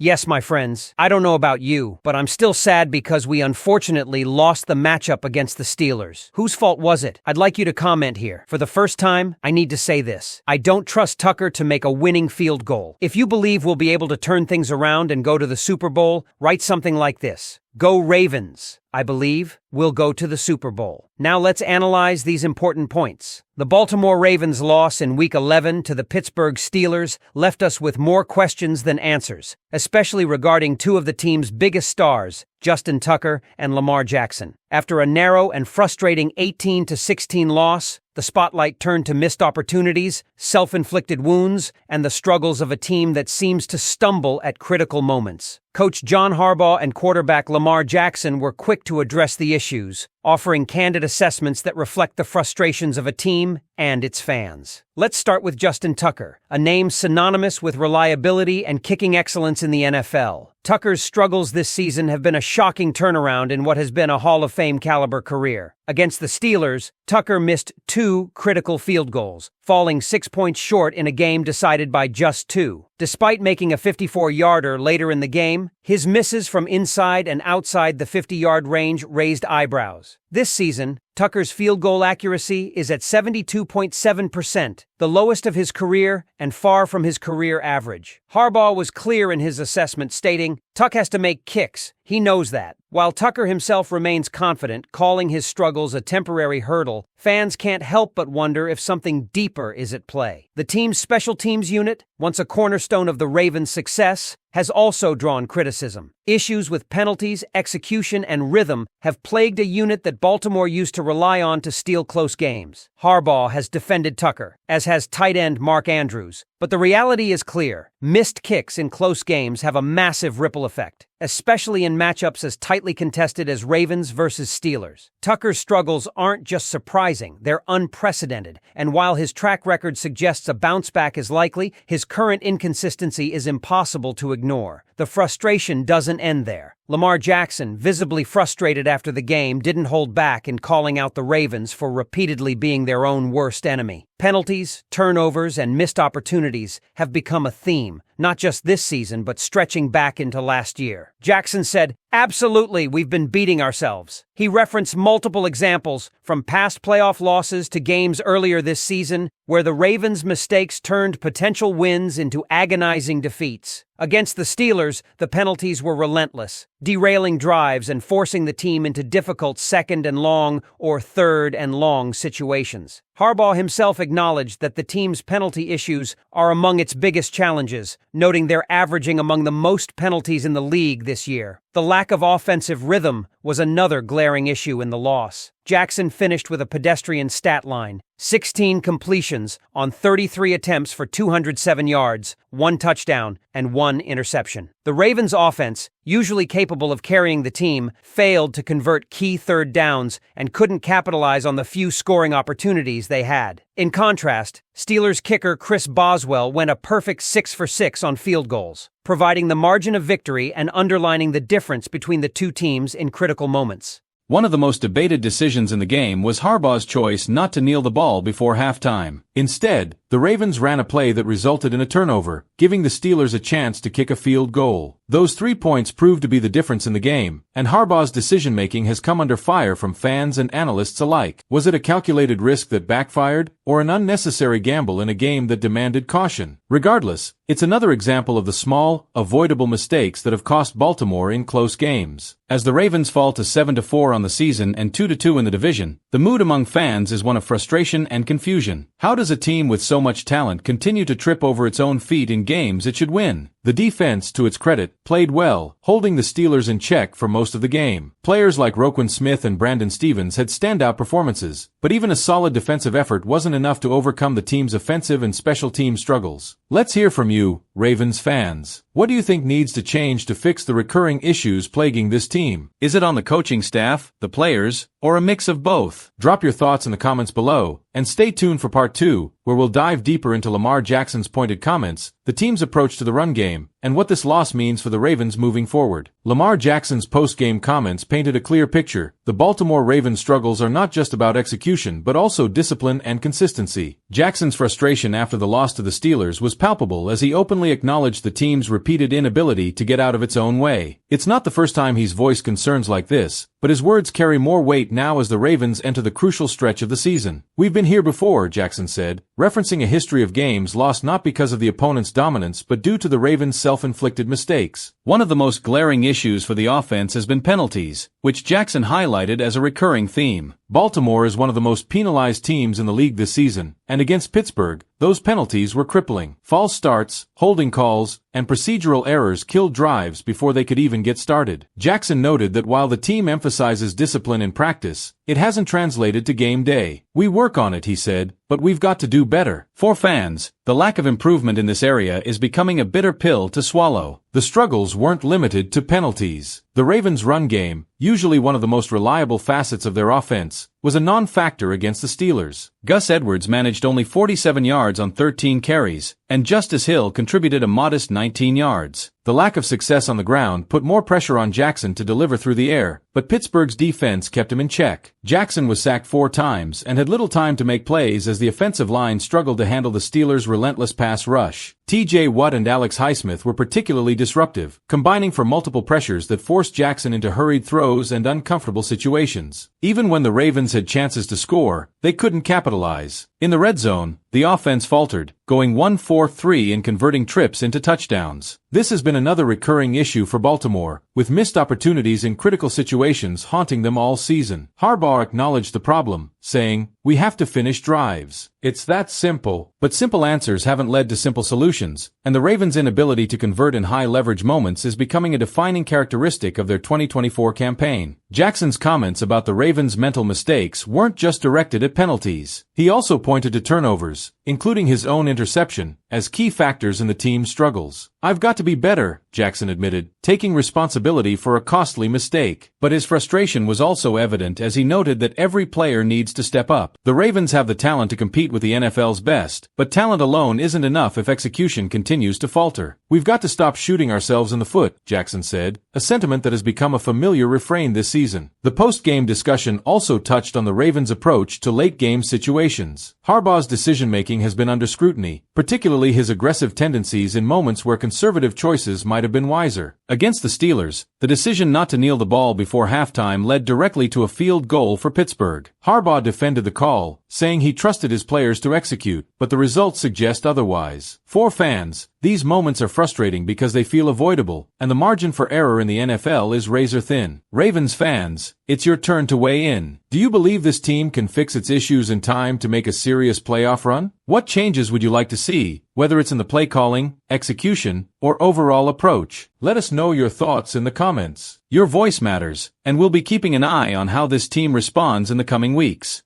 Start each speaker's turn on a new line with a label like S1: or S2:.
S1: Yes, my friends, I don't know about you, but I'm still sad because we unfortunately lost the matchup against the Steelers. Whose fault was it? I'd like you to comment here. For the first time, I need to say this. I don't trust Tucker to make a winning field goal. If you believe we'll be able to turn things around and go to the Super Bowl, write something like this. Go Ravens. I believe we'll go to the Super Bowl. Now let's analyze these important points. The Baltimore Ravens' loss in Week 11 to the Pittsburgh Steelers left us with more questions than answers, especially regarding two of the team's biggest stars, Justin Tucker and Lamar Jackson. After a narrow and frustrating 18-16 loss, the spotlight turned to missed opportunities, self-inflicted wounds, and the struggles of a team that seems to stumble at critical moments. Coach John Harbaugh and quarterback Lamar Jackson were quick to address the issues, offering candid assessments that reflect the frustrations of a team and its fans. Let's start with Justin Tucker, a name synonymous with reliability and kicking excellence in the NFL. Tucker's struggles this season have been a shocking turnaround in what has been a Hall of Fame caliber career. Against the Steelers, Tucker missed 2 critical field goals, falling 6 points short in a game decided by just 2. Despite making a 54-yarder later in the game, his misses from inside and outside the 50-yard range raised eyebrows. This season, Tucker's field goal accuracy is at 72.7%, the lowest of his career and far from his career average. Harbaugh was clear in his assessment, stating, "Tuck has to make kicks. He knows that." While Tucker himself remains confident, calling his struggles a temporary hurdle, fans can't help but wonder if something deeper is at play. The team's special teams unit, once a cornerstone of the Ravens' success, has also drawn criticism. Issues with penalties, execution, and rhythm have plagued a unit that Baltimore used to rely on to steal close games. Harbaugh has defended Tucker, as has tight end Mark Andrews. But the reality is clear. Missed kicks in close games have a massive ripple effect, especially in matchups as tightly contested as Ravens versus Steelers. Tucker's struggles aren't just surprising, they're unprecedented, and while his track record suggests a bounce back is likely, his current inconsistency is impossible to ignore. The frustration doesn't end there. Lamar Jackson, visibly frustrated after the game, didn't hold back in calling out the Ravens for repeatedly being their own worst enemy. Penalties, turnovers, and missed opportunities have become a theme, not just this season, but stretching back into last year. Jackson said, "Absolutely, we've been beating ourselves." He referenced multiple examples, from past playoff losses to games earlier this season, where the Ravens' mistakes turned potential wins into agonizing defeats. Against the Steelers, the penalties were relentless, derailing drives and forcing the team into difficult second and long or third and long situations. Harbaugh himself acknowledged that the team's penalty issues are among its biggest challenges, noting they're averaging among the most penalties in the league this year. The lack of offensive rhythm was another glaring issue in the loss. Jackson finished with a pedestrian stat line: 16 completions on 33 attempts for 207 yards, 1 touchdown, and 1 interception. The Ravens' offense, usually capable of carrying the team, failed to convert key third downs and couldn't capitalize on the few scoring opportunities they had. In contrast, Steelers kicker Chris Boswell went a perfect 6 for 6 on field goals, providing the margin of victory and underlining the difference between the two teams in critical moments.
S2: One of the most debated decisions in the game was Harbaugh's choice not to kneel the ball before halftime. Instead, the Ravens ran a play that resulted in a turnover, giving the Steelers a chance to kick a field goal. Those 3 points proved to be the difference in the game, and Harbaugh's decision-making has come under fire from fans and analysts alike. Was it a calculated risk that backfired, or an unnecessary gamble in a game that demanded caution? Regardless, it's another example of the small, avoidable mistakes that have cost Baltimore in close games. As the Ravens fall to 7-4 on the season and 2-2 in the division, the mood among fans is one of frustration and confusion. How does a team with so much talent continue to trip over its own feet in games it should win? The defense, to its credit, played well, holding the Steelers in check for most of the game. Players like Roquan Smith and Brandon Stevens had standout performances, but even a solid defensive effort wasn't enough to overcome the team's offensive and special team struggles. Let's hear from you, Ravens fans. What do you think needs to change to fix the recurring issues plaguing this team? Is it on the coaching staff, the players, or a mix of both? Drop your thoughts in the comments below, and stay tuned for part 2, where we'll dive deeper into Lamar Jackson's pointed comments, the team's approach to the run game, and what this loss means for the Ravens moving forward. Lamar Jackson's post-game comments painted a clear picture. The Baltimore Ravens' struggles are not just about execution but also discipline and consistency. Jackson's frustration after the loss to the Steelers was palpable as he openly acknowledged the team's repeated inability to get out of its own way. It's not the first time he's voiced concerns like this, but his words carry more weight now as the Ravens enter the crucial stretch of the season. "We've been here before," Jackson said, referencing a history of games lost not because of the opponent's dominance but due to the Ravens' self-inflicted mistakes. One of the most glaring issues for the offense has been penalties, which Jackson highlighted as a recurring theme. Baltimore is one of the most penalized teams in the league this season, and against Pittsburgh, those penalties were crippling. False starts, holding calls, and procedural errors killed drives before they could even get started. Jackson noted that while the team emphasizes discipline in practice, it hasn't translated to game day. "We work on it," he said, "but we've got to do better." For fans, the lack of improvement in this area is becoming a bitter pill to swallow. The struggles weren't limited to penalties. The Ravens' run game, usually one of the most reliable facets of their offense, was a non-factor against the Steelers. Gus Edwards managed only 47 yards on 13 carries, and Justice Hill contributed a modest 19 yards. The lack of success on the ground put more pressure on Jackson to deliver through the air, but Pittsburgh's defense kept him in check. Jackson was sacked 4 times and had little time to make plays as the offensive line struggled to handle the Steelers' relentless pass rush. T.J. Watt and Alex Highsmith were particularly disruptive, combining for multiple pressures that forced Jackson into hurried throws and uncomfortable situations. Even when the Ravens had chances to score, they couldn't capitalize. In the red zone, the offense faltered, going 1-for-3 in converting trips into touchdowns. This has been another recurring issue for Baltimore, with missed opportunities in critical situations haunting them all season. Harbaugh acknowledged the problem, saying, "We have to finish drives. It's that simple." But simple answers haven't led to simple solutions, and the Ravens' inability to convert in high-leverage moments is becoming a defining characteristic of their 2024 campaign. Jackson's comments about the Ravens' mental mistakes weren't just directed at penalties. He also pointed to turnovers, including his own interception, as key factors in the team's struggles. "I've got to be better," Jackson admitted, taking responsibility for a costly mistake. But his frustration was also evident as he noted that every player needs to step up. The Ravens have the talent to compete with the NFL's best, but talent alone isn't enough if execution continues to falter. "We've got to stop shooting ourselves in the foot," Jackson said, a sentiment that has become a familiar refrain this season. The post-game discussion also touched on the Ravens' approach to late-game situations. Harbaugh's decision-making has been under scrutiny, particularly his aggressive tendencies in moments where conservative choices might have been wiser. Against the Steelers, the decision not to kneel the ball before halftime led directly to a field goal for Pittsburgh. Harbaugh defended the call, saying he trusted his players to execute, but the results suggest otherwise. For fans, these moments are frustrating because they feel avoidable, and the margin for error in the NFL is razor thin. Ravens fans, it's your turn to weigh in. Do you believe this team can fix its issues in time to make a serious playoff run? What changes would you like to see, whether it's in the play calling, execution, or overall approach? Let us know your thoughts in the comments. Your voice matters, and we'll be keeping an eye on how this team responds in the coming weeks.